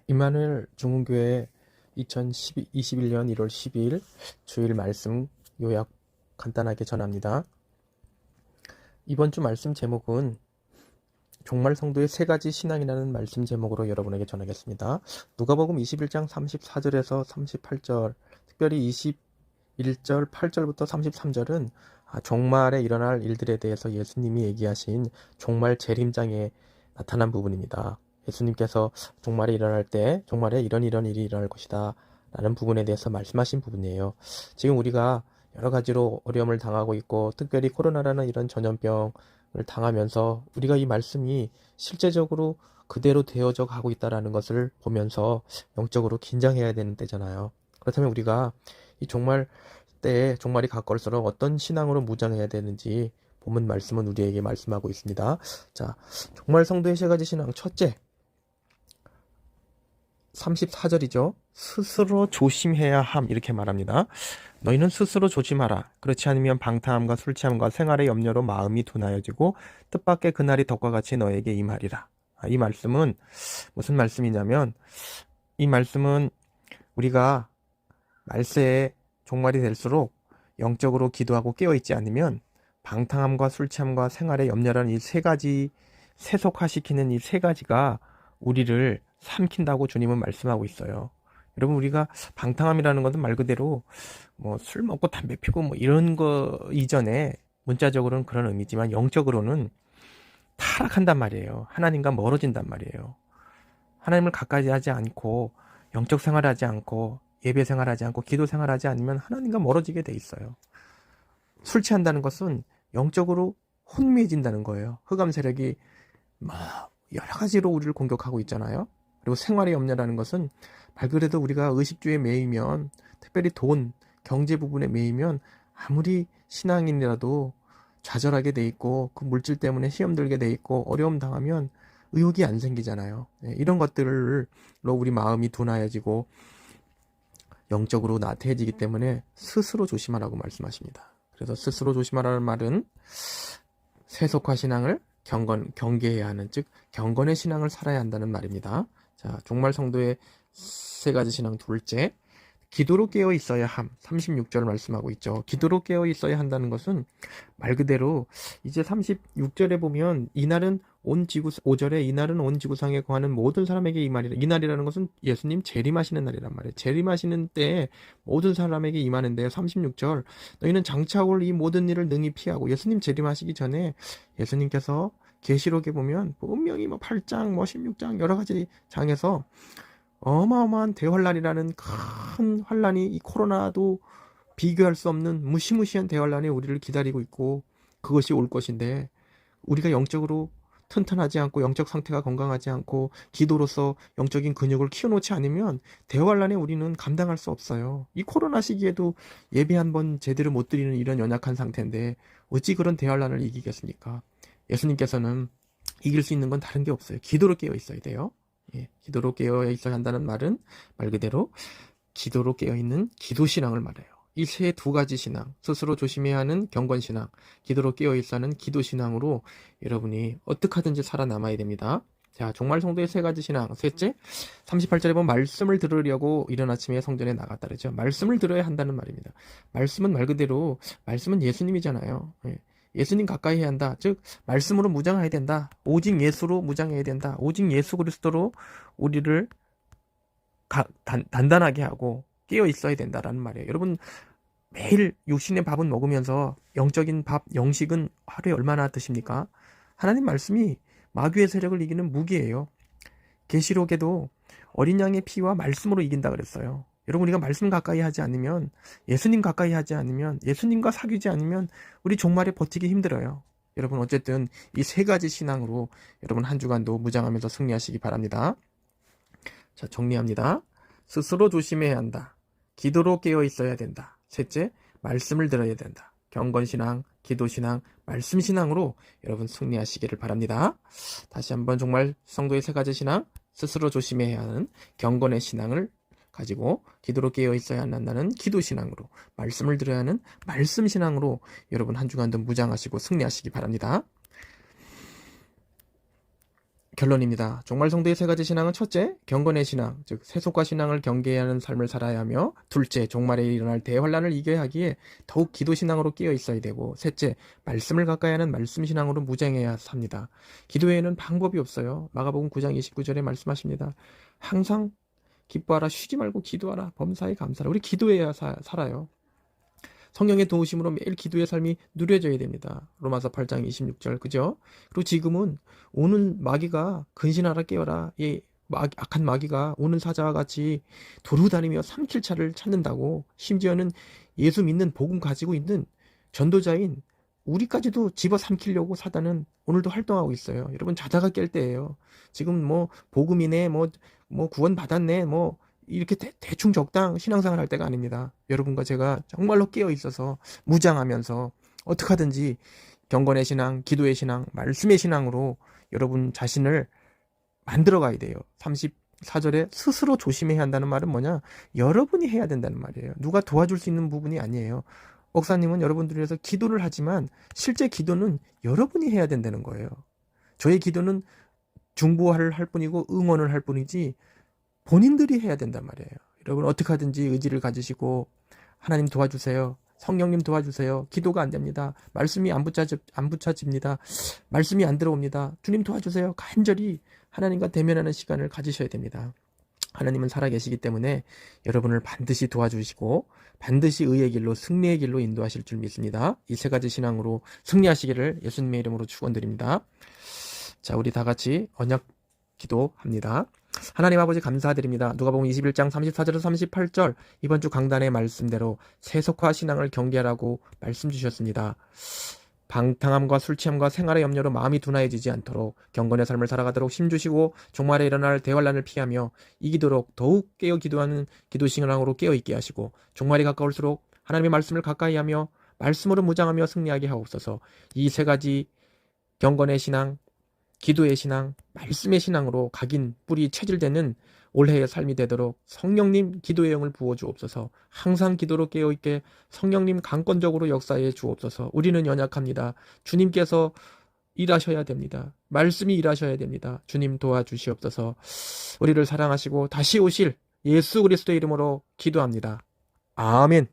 임마누엘 중흥교회 2021년 1월 12일 주일 말씀 요약 간단하게 전합니다. 이번 주 말씀 제목은 종말 성도의 세 가지 신앙이라는 말씀 제목으로 여러분에게 전하겠습니다. 누가복음 21장 34절에서 38절, 특별히 21절, 8절부터 33절은 종말에 일어날 일들에 대해서 예수님이 얘기하신 종말 재림장에 나타난 부분입니다. 예수님께서 종말에 일어날 때 종말에 이런 일이 일어날 것이다 라는 부분에 대해서 말씀하신 부분이에요. 지금 우리가 여러 가지로 어려움을 당하고 있고, 특별히 코로나라는 이런 전염병을 당하면서 우리가 이 말씀이 실제적으로 그대로 되어져 가고 있다는 것을 보면서 영적으로 긴장해야 되는 때잖아요. 그렇다면 우리가 이 종말 때에 종말이 가까울수록 어떤 신앙으로 무장해야 되는지 본문 말씀은 우리에게 말씀하고 있습니다. 자, 종말 성도의 세 가지 신앙. 첫째, 34절이죠. 스스로 조심해야 함, 이렇게 말합니다. 너희는 스스로 조심하라. 그렇지 않으면 방탕함과 술 취함과 생활의 염려로 마음이 둔하여지고 뜻밖의 그날이 덕과 같이 너에게 임하리라. 이 말씀은 무슨 말씀이냐면, 이 말씀은 우리가 말세에 종말이 될수록 영적으로 기도하고 깨어있지 않으면 방탕함과 술 취함과 생활의 염려라는 이 세 가지, 세속화시키는 이 세 가지가 우리를 삼킨다고 주님은 말씀하고 있어요. 여러분, 우리가 방탕함이라는 것은 말 그대로 뭐 술 먹고 담배 피고 뭐 이런 거 이전에 문자적으로는 그런 의미지만 영적으로는 타락한단 말이에요. 하나님과 멀어진단 말이에요. 하나님을 가까이 하지 않고 영적 생활하지 않고 예배 생활하지 않고 기도 생활하지 않으면 하나님과 멀어지게 돼 있어요. 술 취한다는 것은 영적으로 혼미해진다는 거예요. 흑암 세력이 막 여러 가지로 우리를 공격하고 있잖아요. 그리고 생활의 염려라는 것은 말 그대로 우리가 의식주에 매이면, 특별히 돈, 경제 부분에 매이면 아무리 신앙인이라도 좌절하게 돼 있고, 그 물질 때문에 시험 들게 돼 있고 어려움 당하면 의욕이 안 생기잖아요. 이런 것들로 우리 마음이 둔하여지고 영적으로 나태해지기 때문에 스스로 조심하라고 말씀하십니다. 그래서 스스로 조심하라는 말은 세속화 신앙을 경계해야 하는, 즉 경건의 신앙을 살아야 한다는 말입니다. 자, 종말 성도의 세 가지 신앙. 둘째, 기도로 깨어 있어야 함. 36절 말씀하고 있죠. 기도로 깨어 있어야 한다는 것은 말 그대로 이제 36절에 보면 이날은 온 지구, 5절에 이날은 온 지구상에 거하는 모든 사람에게 임하리라. 이날이라는 것은 예수님 재림하시는 날이란 말이에요. 재림하시는 때에 모든 사람에게 임하는데요. 36절, 너희는 장차 올 이 모든 일을 능히 피하고. 예수님 재림하시기 전에 예수님께서 계시록에 보면 분명히 뭐 8장, 뭐 16장 여러 가지 장에서 어마어마한 대환란이라는 큰 환란이, 이 코로나도 비교할 수 없는 무시무시한 대환란이 우리를 기다리고 있고, 그것이 올 것인데 우리가 영적으로 튼튼하지 않고 영적 상태가 건강하지 않고 기도로서 영적인 근육을 키워놓지 않으면 대환란에 우리는 감당할 수 없어요. 이 코로나 시기에도 예배 한 번 제대로 못 드리는 이런 연약한 상태인데 어찌 그런 대환란을 이기겠습니까? 예수님께서는 이길 수 있는 건 다른 게 없어요. 기도로 깨어 있어야 돼요. 기도로 깨어 있어야 한다는 말은 말 그대로 기도로 깨어 있는 기도신앙을 말해요. 이 두 가지 신앙, 스스로 조심해야 하는 경건신앙, 기도로 깨어 있어야 하는 기도신앙으로 여러분이 어떻게 하든지 살아남아야 됩니다. 자, 종말 성도의 세 가지 신앙. 셋째, 38절에 보면 말씀을 들으려고 이른 아침에 성전에 나갔다 그러죠. 말씀을 들어야 한다는 말입니다. 말씀은 말 그대로, 말씀은 예수님이잖아요. 예수님 가까이 해야 한다. 즉 말씀으로 무장해야 된다. 오직 예수로 무장해야 된다. 오직 예수 그리스도로 우리를 단단하게 하고 깨어 있어야 된다라는 말이에요. 여러분, 매일 육신의 밥은 먹으면서 영적인 밥, 영식은 하루에 얼마나 드십니까? 하나님 말씀이 마귀의 세력을 이기는 무기예요. 계시록에도 어린 양의 피와 말씀으로 이긴다 그랬어요. 여러분, 우리가 말씀 가까이 하지 않으면, 예수님 가까이 하지 않으면, 예수님과 사귀지 않으면 우리 종말에 버티기 힘들어요. 여러분, 어쨌든 이 세 가지 신앙으로 여러분 한 주간도 무장하면서 승리하시기 바랍니다. 자, 정리합니다. 스스로 조심해야 한다. 기도로 깨어 있어야 된다. 셋째, 말씀을 들어야 된다. 경건신앙, 기도신앙, 말씀신앙으로 여러분 승리하시기를 바랍니다. 다시 한번 정말 성도의 세 가지 신앙, 스스로 조심해야 하는 경건의 신앙을 가지고 기도로 깨어 있어야 한다는 기도신앙으로, 말씀을 들어야 하는 말씀신앙으로 여러분 한 주간도 무장하시고 승리하시기 바랍니다. 결론입니다. 종말 성도의 세 가지 신앙은 첫째, 경건의 신앙, 즉 세속과 신앙을 경계하는 삶을 살아야 하며, 둘째, 종말에 일어날 대환란을 이겨야 하기에 더욱 기도 신앙으로 깨어 있어야 되고, 셋째, 말씀을 가까이 하는 말씀 신앙으로 무장해야 합니다. 기도 외에는 방법이 없어요. 마가복음 9장 29절에 말씀하십니다. 항상 기뻐하라, 쉬지 말고 기도하라, 범사에 감사하라. 우리 기도해야 살아요. 성령의 도우심으로 매일 기도의 삶이 누려져야 됩니다. 로마서 8장 26절, 그죠? 그리고 지금은 오는 마귀가 근신하라 깨어라, 악한 마귀가 오는 사자와 같이 도로 다니며 삼킬 차를 찾는다고, 심지어는 예수 믿는 복음 가지고 있는 전도자인 우리까지도 집어 삼키려고 사단은 오늘도 활동하고 있어요. 여러분, 자다가 깰 때예요. 지금 뭐 복음이네, 뭐 구원 받았네, 뭐 이렇게 대충 적당 신앙생활 할 때가 아닙니다. 여러분과 제가 정말로 깨어 있어서 무장하면서 어떻게 하든지 경건의 신앙, 기도의 신앙, 말씀의 신앙으로 여러분 자신을 만들어 가야 돼요. 34절에 스스로 조심해야 한다는 말은 뭐냐? 여러분이 해야 된다는 말이에요. 누가 도와줄 수 있는 부분이 아니에요. 목사님은 여러분들을 위해서 기도를 하지만 실제 기도는 여러분이 해야 된다는 거예요. 저의 기도는 중보를 할 뿐이고 응원을 할 뿐이지 본인들이 해야 된단 말이에요. 여러분, 어떻게 하든지 의지를 가지시고 하나님 도와주세요. 성령님 도와주세요. 기도가 안 됩니다. 말씀이 안 붙여집니다. 말씀이 안 들어옵니다. 주님 도와주세요. 간절히 하나님과 대면하는 시간을 가지셔야 됩니다. 하나님은 살아계시기 때문에 여러분을 반드시 도와주시고 반드시 의의 길로, 승리의 길로 인도하실 줄 믿습니다. 이 세 가지 신앙으로 승리하시기를 예수님의 이름으로 축원드립니다. 자, 우리 다 같이 언약 기도합니다. 하나님 아버지, 감사드립니다. 누가복음 21장 34절에서 38절 이번 주 강단의 말씀대로 세속화 신앙을 경계하라고 말씀 주셨습니다. 방탕함과 술 취함과 생활의 염려로 마음이 둔하여지지 않도록 경건의 삶을 살아가도록 힘주시고, 종말에 일어날 대환란을 피하며 이기도록 더욱 깨어 기도하는 기도 신앙으로 깨어 있게 하시고, 종말이 가까울수록 하나님의 말씀을 가까이 하며 말씀으로 무장하며 승리하게 하옵소서. 이 세 가지 경건의 신앙, 기도의 신앙, 말씀의 신앙으로 각인 뿌리 체질되는 올해의 삶이 되도록 성령님 기도의 영을 부어주옵소서. 항상 기도로 깨어있게 성령님 강권적으로 역사해 주옵소서. 우리는 연약합니다. 주님께서 일하셔야 됩니다. 말씀이 일하셔야 됩니다. 주님 도와주시옵소서. 우리를 사랑하시고 다시 오실 예수 그리스도의 이름으로 기도합니다. 아멘.